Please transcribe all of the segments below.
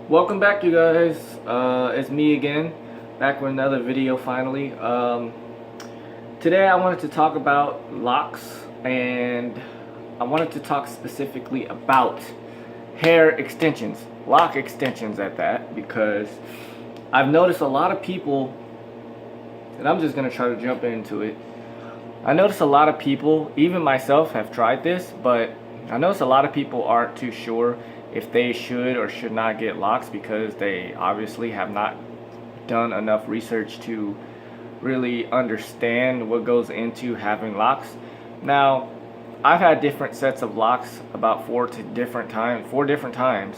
Welcome back, you guys. It's me again, back with another video finally. Today I wanted to talk about locks, and I wanted to talk specifically about hair extensions, lock extensions at that, because I've noticed a lot of people, and I'm just going to try to jump into it. I noticed a lot of people, even myself, have tried this, but I noticed a lot of people aren't too sure if they should or should not get locks because they obviously have not done enough research to really understand what goes into having locks. Now, I've had different sets of locks about four different times,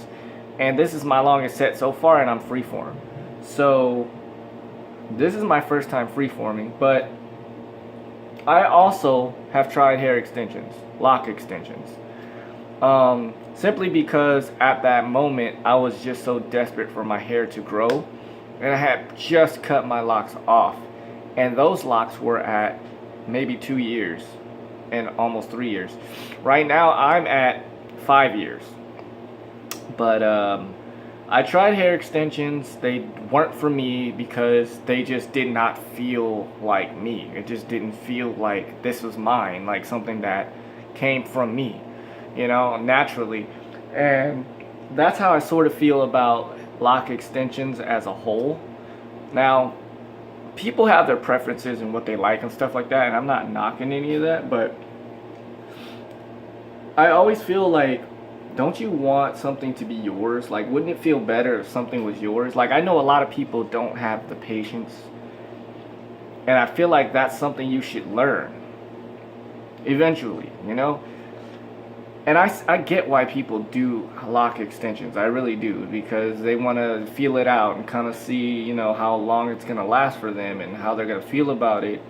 and this is my longest set so far, and I'm freeform. So this is my first time freeforming, but I also have tried hair extensions, lock extensions. Simply because at that moment I was just so desperate for my hair to grow, and I had just cut my locks off, and those locks were at maybe 2 years and almost 3 years. Right now I'm at 5 years, but I tried hair extensions. They weren't for me because they just did not feel like me. It just didn't feel like this was mine, like something that came from me, naturally. And that's how I sort of feel about lock extensions as a whole. Now, people have their preferences and what they like and stuff like that, and I'm not knocking any of that, but I always feel like, don't you want something to be yours? Like, wouldn't it feel better if something was yours? Like, I know a lot of people don't have the patience, and I feel like that's something you should learn eventually. And I get why people do lock extensions. I really do, because they want to feel it out and kind of see, how long it's going to last for them and how they're going to feel about it.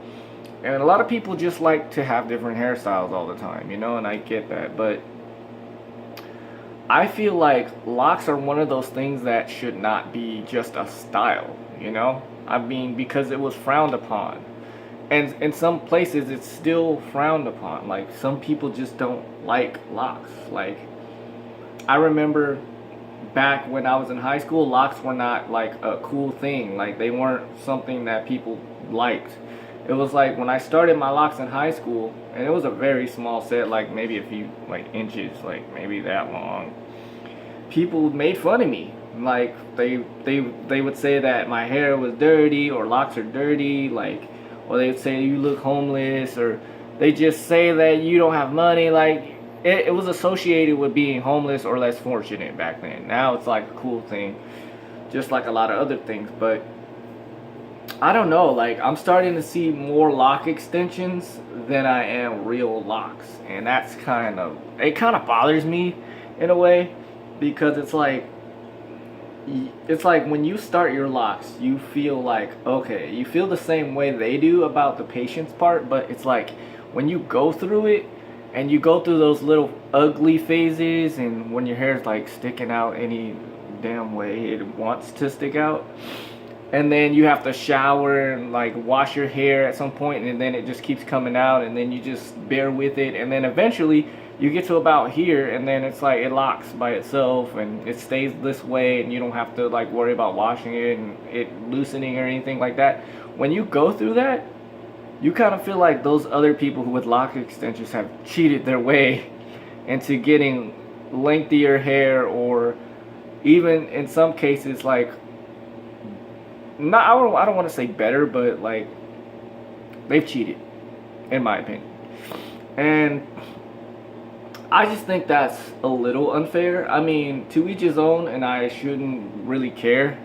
And a lot of people just like to have different hairstyles all the time, and I get that. But I feel like locks are one of those things that should not be just a style. I mean, because it was frowned upon. And in some places it's still frowned upon. Like, some people just don't like locks. Like, I remember back when I was in high school, locks were not like a cool thing. Like, they weren't something that people liked. It was like when I started my locks in high school, and it was a very small set, like maybe a few like inches, like maybe that long. People made fun of me. Like, they would say that my hair was dirty, or locks are dirty, like, or they'd say you look homeless, or they just say that you don't have money. Like, it was associated with being homeless or less fortunate back then. Now it's like a cool thing, just like a lot of other things. But I don't know, like, I'm starting to see more lock extensions than I am real locks, and that's it kind of bothers me in a way, because it's like when you start your locks, you feel like, okay, you feel the same way they do about the patience part, but it's like when you go through it and you go through those little ugly phases, and when your hair is like sticking out any damn way it wants to stick out, and then you have to shower and like wash your hair at some point, and then it just keeps coming out, and then you just bear with it, and then eventually you get to about here, and then it's like it locks by itself and it stays this way, and you don't have to like worry about washing it and it loosening or anything like that. When you go through that, you kind of feel like those other people who with lock extensions have cheated their way into getting lengthier hair, or even in some cases, like, not, I don't want to say better, but like, they've cheated, in my opinion. And I just think that's a little unfair. I mean, to each his own, and I shouldn't really care.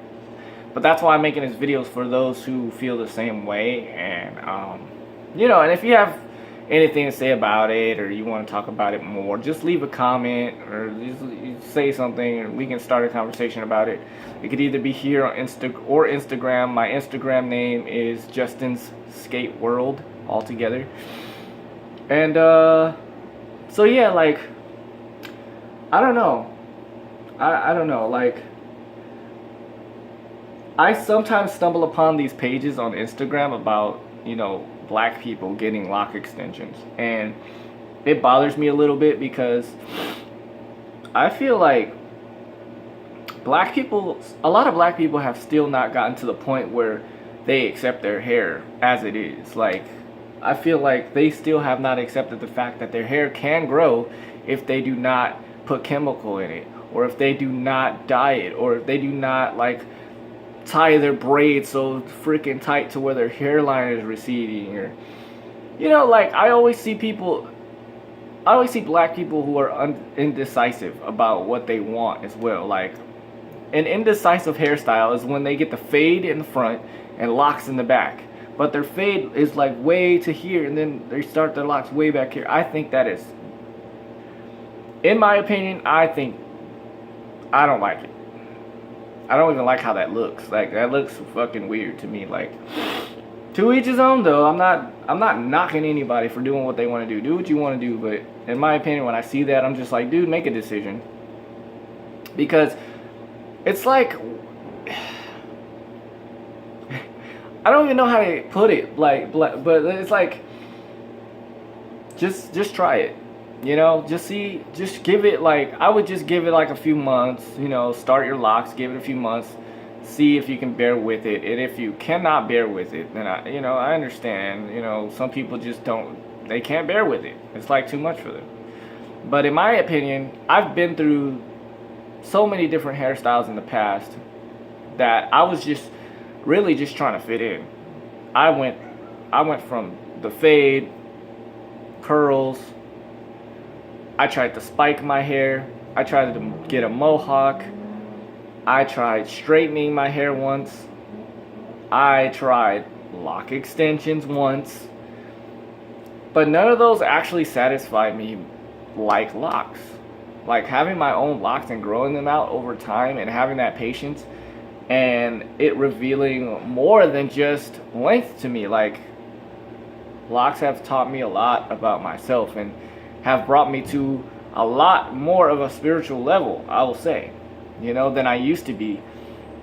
But that's why I'm making these videos, for those who feel the same way. And, and if you have anything to say about it, or you want to talk about it more, just leave a comment, or just say something, and we can start a conversation about it. It could either be here on Instagram. My Instagram name is Justin's Skate World, all together. And, so yeah, like, I don't know. I don't know, like, I sometimes stumble upon these pages on Instagram about, black people getting lock extensions, and it bothers me a little bit, because I feel like a lot of black people have still not gotten to the point where they accept their hair as it is. Like, I feel like they still have not accepted the fact that their hair can grow if they do not put chemical in it, or if they do not dye it, or if they do not like tie their braids so freaking tight to where their hairline is receding. Or, you know, like, I always see black people who are indecisive about what they want as well. Like, an indecisive hairstyle is when they get the fade in the front and locks in the back, but their fade is like way to here, and then they start their locks way back here. I think that is, in my opinion, I don't like it. I don't even like how that looks. Like, that looks fucking weird to me. Like, to each his own though. I'm not knocking anybody for doing what they want to do. Do what you want to do, but in my opinion, when I see that, I'm just like, dude, make a decision. Because it's like, I don't even know how to put it, like, but it's like, just try it, you know, just give it, like, I would just give it like a few months, you know, start your locks, give it a few months, see if you can bear with it. And if you cannot bear with it, then I understand, you know, some people just they can't bear with it. It's like too much for them. But in my opinion, I've been through so many different hairstyles in the past that I was just really just trying to fit in. I went from the fade, curls, I tried to spike my hair, I tried to get a mohawk, I tried straightening my hair once, I tried lock extensions once, but none of those actually satisfied me like locks. Like, having my own locks and growing them out over time and having that patience and it revealing more than just length to me. Like, locks have taught me a lot about myself and have brought me to a lot more of a spiritual level, I will say, you know, than I used to be.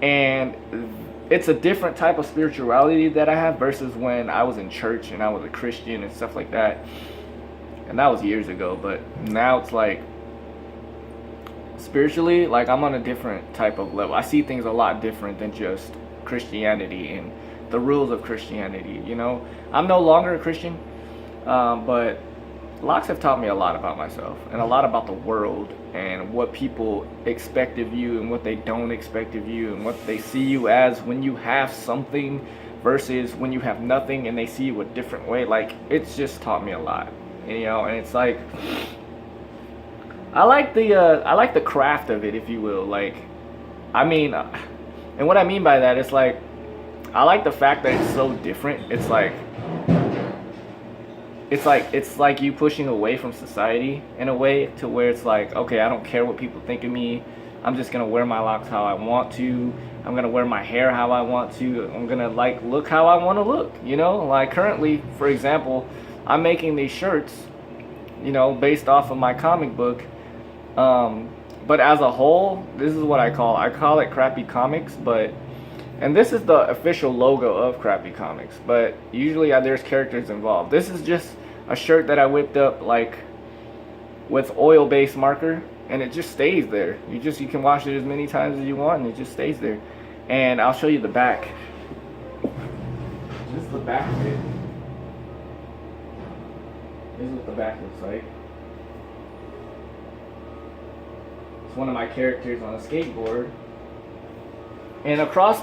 And it's a different type of spirituality that I have versus when I was in church and I was a Christian and stuff like that. And that was years ago, but now it's like, spiritually, like, I'm on a different type of level. I see things a lot different than just Christianity and the rules of Christianity, you know. I'm no longer a Christian, but locks have taught me a lot about myself and a lot about the world and what people expect of you and what they don't expect of you and what they see you as when you have something versus when you have nothing and they see you a different way. Like, it's just taught me a lot, you know. And it's like, I like the craft of it, if you will. Like, I mean, and what I mean by that is, like, I like the fact that it's so different. It's like you pushing away from society in a way, to where it's like, okay, I don't care what people think of me. I'm just gonna wear my locks how I want to. I'm gonna wear my hair how I want to. I'm gonna, like, look how I want to look, you know. Like, currently, for example, I'm making these shirts, you know, based off of my comic book. But as a whole, this is what I call it Crappy Comics, and this is the official logo of Crappy Comics, but usually there's characters involved. This is just a shirt that I whipped up, like, with oil-based marker, and it just stays there. You can wash it as many times as you want, and it just stays there. And I'll show you the back. This is the back of it. This is what the back looks like. One of my characters on a skateboard, and across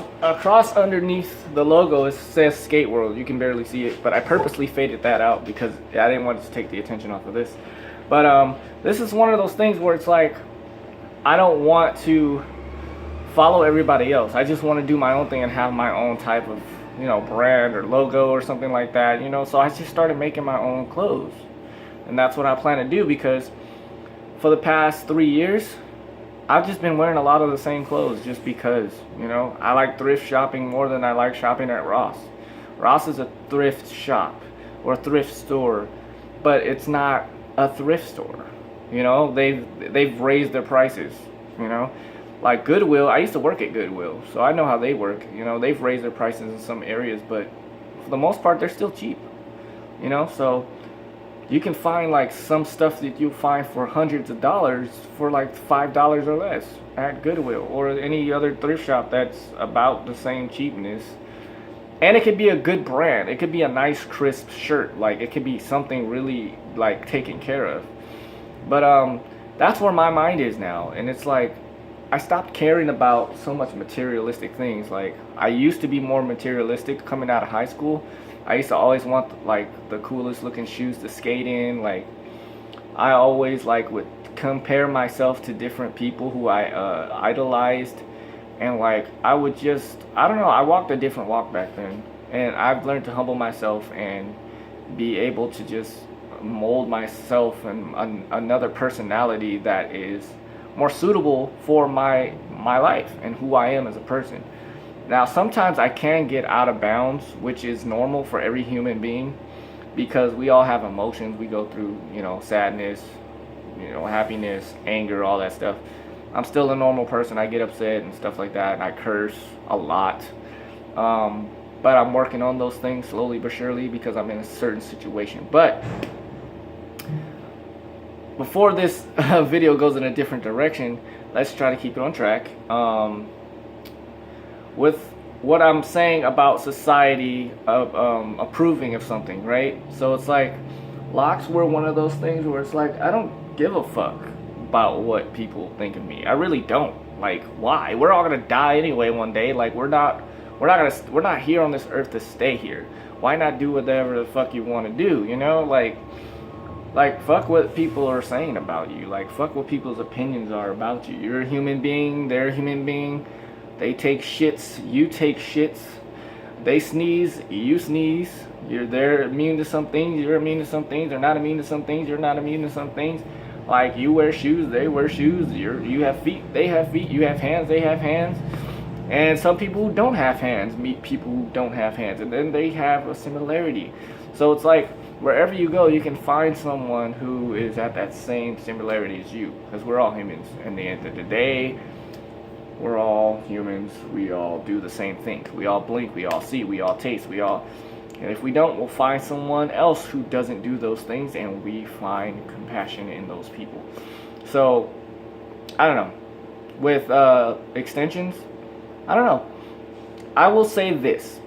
underneath the logo it says Skate World. You can barely see it, but I purposely faded that out because I didn't want to take the attention off of this. But this is one of those things where it's like, I don't want to follow everybody else. I just want to do my own thing and have my own type of, you know, brand or logo or something like that, you know. So I just started making my own clothes, and that's what I plan to do, because for the past 3 years I've just been wearing a lot of the same clothes just because, you know, I like thrift shopping more than I like shopping at Ross. Ross is a thrift shop or a thrift store, but it's not a thrift store. You know, they've raised their prices, you know. Like Goodwill, I used to work at Goodwill, so I know how they work. You know, they've raised their prices in some areas, but for the most part, they're still cheap. You know, so You can find like some stuff that you'll find for hundreds of dollars for like $5 or less at Goodwill or any other thrift shop that's about the same cheapness. And it could be a good brand. It could be a nice crisp shirt. Like it could be something really like taken care of. But that's where my mind is now. And it's like I stopped caring about so much materialistic things. Like I used to be more materialistic coming out of high school. I used to always want like the coolest looking shoes to skate in. Like I always like would compare myself to different people who I idolized, and like I would just, I don't know, I walked a different walk back then, and I've learned to humble myself and be able to just mold myself and another personality that is more suitable for my life and who I am as a person. Now, sometimes I can get out of bounds, which is normal for every human being, because we all have emotions. We go through, sadness, happiness, anger, all that stuff. I'm still a normal person. I get upset and stuff like that, and I curse a lot. But I'm working on those things slowly but surely because I'm in a certain situation. But before this video goes in a different direction, let's try to keep it on track. With what I'm saying about society approving of something, right? So it's like locks were one of those things where it's like I don't give a fuck about what people think of me. I really don't. Like, why? We're all gonna die anyway one day. Like we're not here on this earth to stay here. Why not do whatever the fuck you want to do? Like fuck what people are saying about you. Like fuck what people's opinions are about you. You're a human being. They're a human being. They take shits, you take shits. They sneeze, you sneeze. They're immune to some things, you're immune to some things. They're not immune to some things, you're not immune to some things. Like you wear shoes, they wear shoes. You have feet, they have feet. You have hands, they have hands. And some people who don't have hands meet people who don't have hands, and then they have a similarity. So it's like wherever you go, you can find someone who is at that same similarity as you, because we're all humans. In the end of the day, we're all humans. We all do the same thing. We all blink. We all see. We all taste. And if we don't, we'll find someone else who doesn't do those things, and we find compassion in those people. So, I don't know. With extensions, I don't know. I will say this.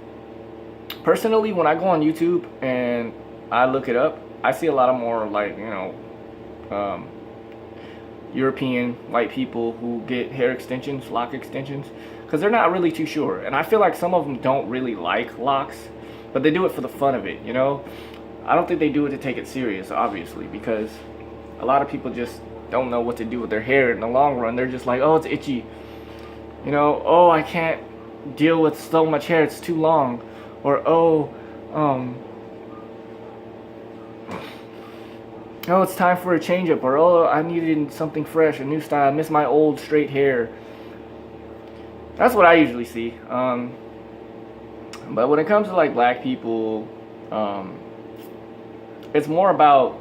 Personally, when I go on YouTube and I look it up, I see a lot of more like, European white people who get hair extensions, lock extensions, because they're not really too sure. And I feel like some of them don't really like locks, but they do it for the fun of it, I don't think they do it to take it serious, obviously, because a lot of people just don't know what to do with their hair in the long run. They're just like, oh, it's itchy, oh, I can't deal with so much hair, it's too long, or oh, it's time for a change up, or oh, I needed something fresh, a new style, I miss my old straight hair. That's what I usually see. But when it comes to like black people, it's more about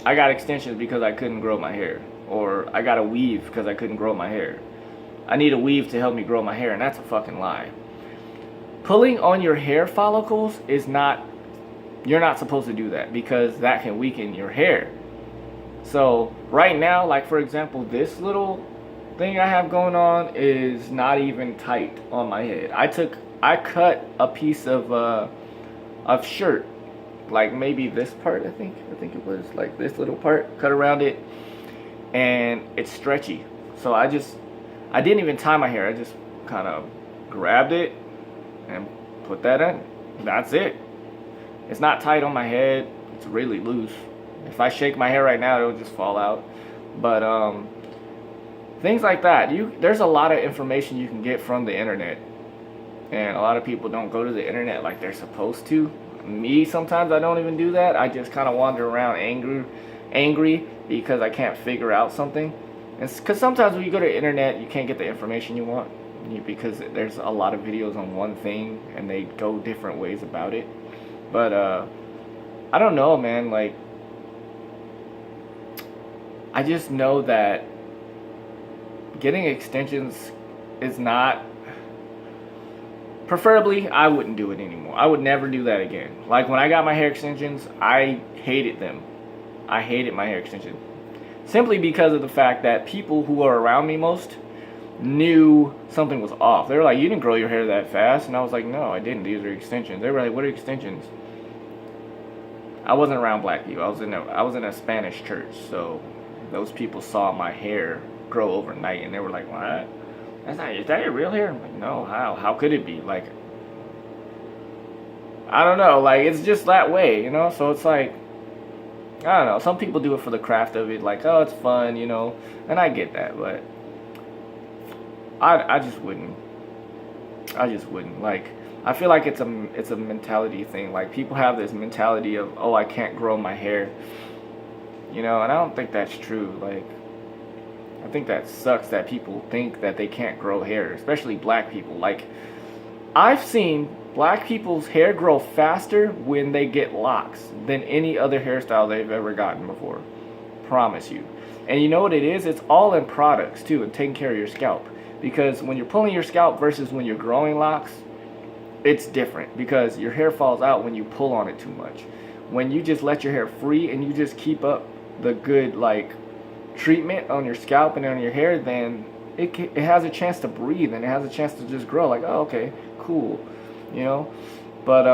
I got extensions because I couldn't grow my hair, or I got a weave because I couldn't grow my hair. I need a weave to help me grow my hair, and that's a fucking lie. Pulling on your hair follicles is not, you're not supposed to do that, because that can weaken your hair. So right now, like for example, this little thing I have going on is not even tight on my head. I cut a piece of shirt, like maybe this part, I think it was like this little part, cut around it, and it's stretchy. So I didn't even tie my hair. I just kind of grabbed it and put that in. That's it. It's not tight on my head. It's really loose. If I shake my hair right now, it'll just fall out. But things like that. There's a lot of information you can get from the internet, and a lot of people don't go to the internet like they're supposed to. Me, sometimes I don't even do that. I just kind of wander around angry because I can't figure out something. And because sometimes when you go to the internet, you can't get the information you want, because there's a lot of videos on one thing and they go different ways about it. But I don't know, man. Like, I just know that getting extensions is not, preferably, I wouldn't do it anymore. I would never do that again. Like when I got my hair extensions, I hated them. I hated my hair extensions. Simply because of the fact that people who are around me most knew something was off. They were like, you didn't grow your hair that fast. And I was like, no, I didn't. These are extensions. They were like, what are extensions? I wasn't around black people. I was in a Spanish church. So those people saw my hair grow overnight and they were like, what? Is that your real hair? I'm like, no, how? How could it be? Like, I don't know. Like, it's just that way, you know? So it's like, I don't know. Some people do it for the craft of it. Like, oh, it's fun, you know? And I get that, but I just wouldn't. I just wouldn't. Like, I feel like it's a mentality thing. Like, people have this mentality of, oh, I can't grow my hair. You know, and I don't think that's true. Like, I think that sucks that people think that they can't grow hair, especially black people. Like, I've seen black people's hair grow faster when they get locks than any other hairstyle they've ever gotten before. Promise you. And you know what it is? It's all in products too, and taking care of your scalp. Because when you're pulling your scalp versus when you're growing locks, it's different because your hair falls out when you pull on it too much. When you just let your hair free and you just keep up the good like treatment on your scalp and on your hair, then it has a chance to breathe and it has a chance to just grow. Like, oh, okay, cool, you know. But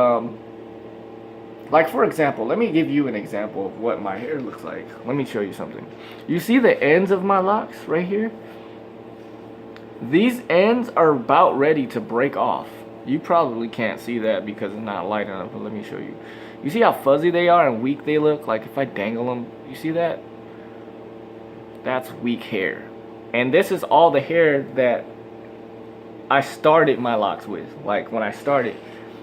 like for example, let me give you an example of what my hair looks like. Let me show you something. You see the ends of my locks right here? These ends are about ready to break off. You probably can't see that because it's not light enough, but let me show you. You see how fuzzy they are and weak they look? Like if I dangle them, you see that? That's weak hair. And this is all the hair that I started my locks with. Like when I started.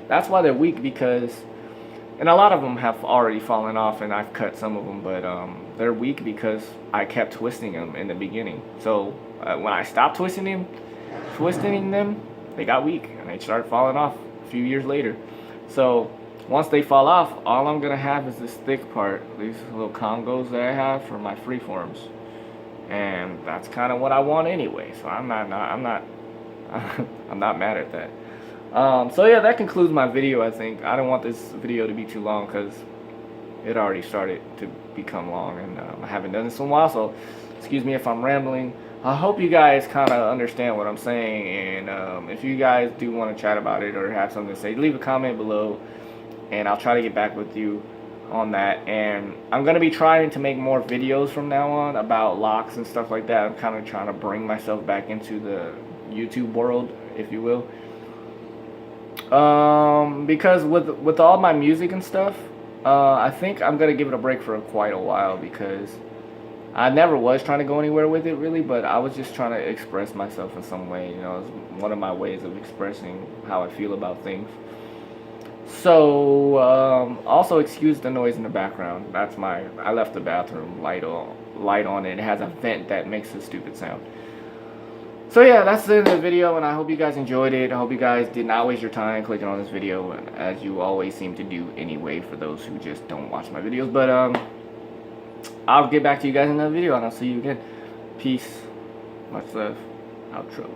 That's why they're weak, because, and a lot of them have already fallen off and I've cut some of them, but they're weak because I kept twisting them in the beginning. So when I stopped twisting them, they got weak and they started falling off a few years later. So once they fall off, all I'm gonna have is this thick part, these little Congos that I have for my freeforms, and that's kind of what I want anyway. So I'm not I'm not mad at that. So yeah, that concludes my video. I think I don't want this video to be too long because it already started to become long, and I haven't done this in a while. So excuse me if I'm rambling. I hope you guys kind of understand what I'm saying, and if you guys do want to chat about it or have something to say, leave a comment below, and I'll try to get back with you on that. And I'm going to be trying to make more videos from now on about locks and stuff like that. I'm kind of trying to bring myself back into the YouTube world, if you will, because with all my music and stuff, I think I'm going to give it a break for quite a while, because I never was trying to go anywhere with it really, but I was just trying to express myself in some way. You know, it's one of my ways of expressing how I feel about things. So also excuse the noise in the background. I left the bathroom light on it. It has a vent that makes a stupid sound. So yeah, that's the end of the video, and I hope you guys enjoyed it. I hope you guys did not waste your time clicking on this video, as you always seem to do anyway, for those who just don't watch my videos. But I'll get back to you guys in another video, and I'll see you again. Peace. Much love. Outro.